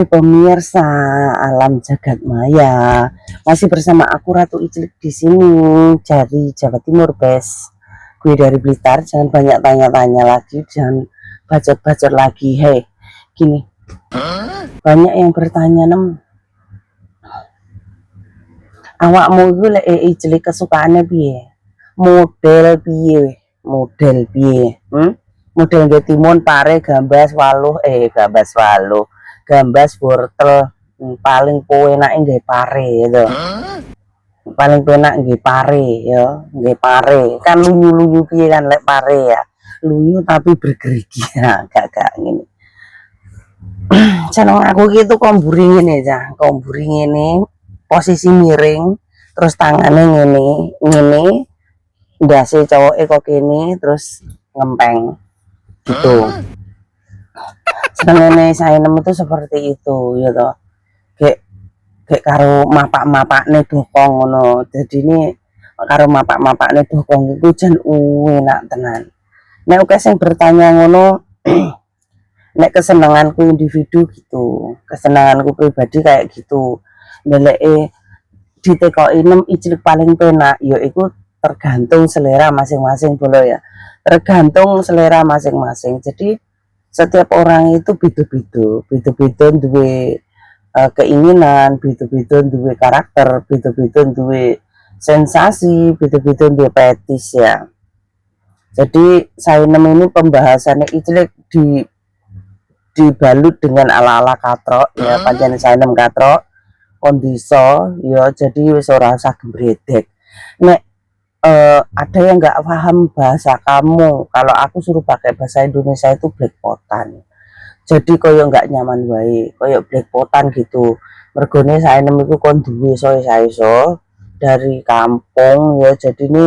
Pemirsa alam jagat maya, masih bersama aku Ratu Iclik di sini dari Jawa Timur, Bes. Gue dari Blitar, jangan banyak tanya-tanya lagi, jangan bacot-bacot lagi. Hei, gini, banyak yang bertanya, awakmu itu lek Iclik kesukaannya piye? Model piye? Model piye? Model nggih timun, pare, gambas, waluh, gambas waluh, gambas wortel, paling enak nggih pare gitu. Paling penak nggih pare ya, nggih pare. Kan lunyu-lunyu piye kan lek pare ya. Lunyu tapi bergerigi ya, gak ngene. Jeneng aku gitu komburi ngene ya, komburi ngene, posisi miring, terus tangannya ngene, ngene, ndase cowoke kok kene, terus ngempeng gitu. Senengane sainem itu seperti itu ya toh. Kayak kayak karo mapak-mapakne bokong ngono. Jadi ini karo mapak-mapakne bokong iku jan enak tenan. Nek oke sing bertanya ngono, nek kesenanganku individu gitu, kesenanganku pribadi kayak gitu. Ndeleke ditekoki nem Iclik paling penak yaiku tergantung selera masing-masing bolo ya. Tergantung selera masing-masing. Jadi setiap orang itu beda-beda, beda-beda duwe keinginan, beda-beda duwe karakter, beda-beda duwe sensasi, beda-beda duwe petis ya. Jadi saya ini pembahasannya Iclik dibalut dengan ala-ala katrok ya, pancen sainem katrok kondiso ya, jadi wis ora usah gembredek. Nek ada yang nggak paham bahasa kamu, kalau aku suruh pakai bahasa Indonesia itu blackpotan. Jadi koyo nggak nyaman wae, koyo blackpotan gitu. Mergone saya iku kon duwe iso dari kampung ya, jadi ini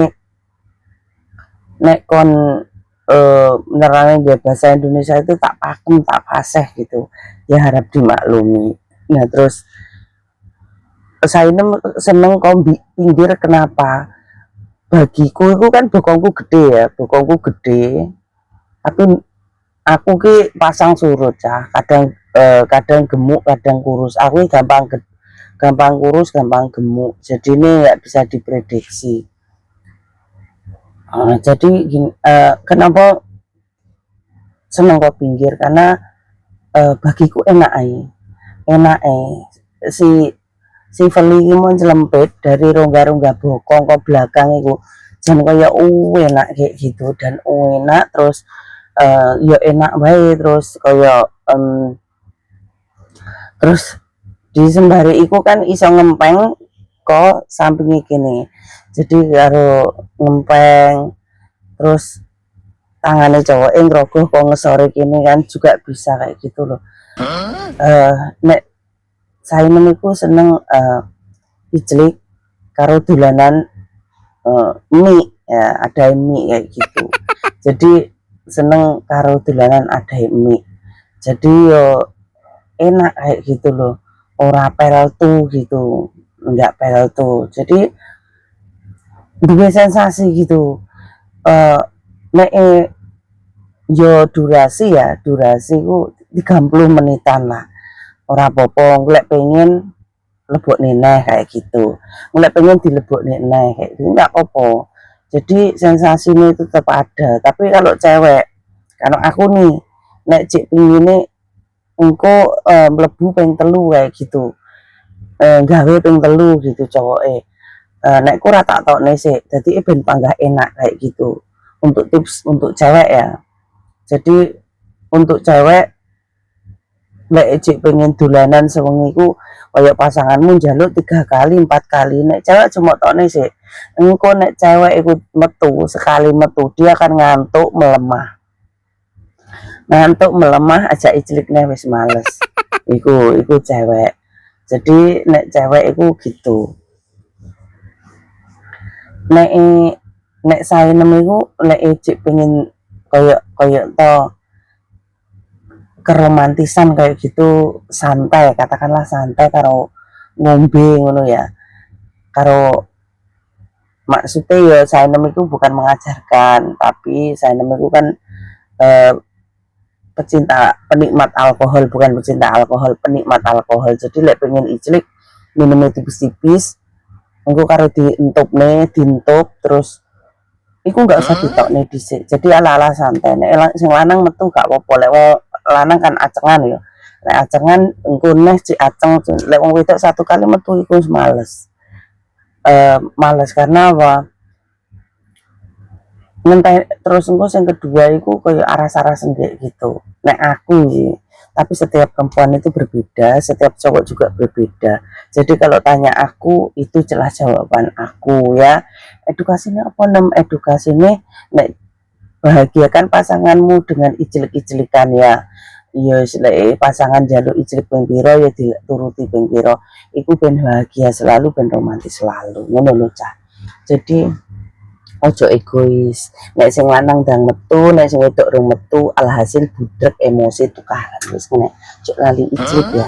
nek kon menerangin ya bahasa Indonesia itu tak pakem tak fasih gitu ya, harap dimaklumi. Nah terus saya seneng kombi pinggir, kenapa? Bagiku itu kan bokongku gede ya, bokongku gede, tapi aku ki pasang surut ya, kadang gemuk kadang kurus. Aku gampang kurus gampang gemuk, jadi ini nggak bisa diprediksi. Jadi kenapa seneng kok pinggir, karena bagiku enak si si Feli mau jelempit dari rongga-rongga bokong ke belakang itu jangan kayak enak kayak gitu, dan enak terus ya enak baik, terus kayak terus di sembari iku kan iso ngempeng kok samping gini, jadi karo ngempeng terus tangannya cowok ngerogoh kok ngesore kini kan juga bisa kayak gitu loh. Nek saya meniku seneng Iclik karo dolanan mie ya, ada mie kayak gitu. Jadi seneng karo dolanan ada mie, jadi yo enak kayak gitu loh, ora peltu gitu, enggak peltu, jadi dua sensasi gitu. Nek yo durasi ku 30 menitan lah, ora apa-apa. Lek pengen lebok neneh kayak gitu, lek pengen dilebok neneh kayak gitu enggak apa-apa, jadi sensasinya itu tetap ada. Tapi kalau cewek, kalau aku nih nek cek pingine engko mlebu ping telu kayak gitu, gawe ping telu gitu cowok nek ku ora tak tokne sik, dadi ben panggah enak kayak gitu. Untuk tips untuk cewek ya, jadi untuk cewek lek cek pengen dolanan sewengi ku kaya pasanganmu njaluk 3 kali 4 kali, nek cewek cuma tokne sik, engko nek cewek ikut metu sekali metu dia akan ngantuk melemah aja Icliknya wis males. Iku cewek. Jadi nek cewek iku gitu. Nek nek saya nemu nek Icik pengen koyo to keromantisan kayak gitu, santai, katakanlah santai karo ngombe ngono ya. Karo maksudnya ya saya itu bukan mengajarkan, tapi saya itu kan pecinta penikmat alkohol, bukan pecinta alkohol, penikmat alkohol. Jadi lek pengen ijlik minumnya tipis-tipis, engko karo dientupne, diintup terus iku nggak usah ditokne dhisik. Jadi ala-ala santai. Nek sing lanang metu gak apa-apa, lek wong lanang kan acengan ya. Lek acengan engko neh si aceng, lek wong wedok satu kali metu iku wis males. Males karena apa? Ngenteni terus engko sing kedua iku koyo aras-arasen kayak gitu. Nek aku sih, tapi setiap perempuan itu berbeda, setiap cowok juga berbeda. Jadi kalau tanya aku itu jelas jawaban aku ya. Edukasinya apa nem? Edukasinya nek bahagiakan pasanganmu dengan ijlik-ijlikan ya. Iya, lek pasangan jaluk ijlik ping pira ya dituruti ping pira. Iku ben bahagia selalu, ben romantis selalu. Ngono lho, Cah. Jadi ojo egois, nek sing lanang ndang metu, nek sing wedok rung metu, alhasil budek emosi tukaran wis nek ojo lali ijlik ya.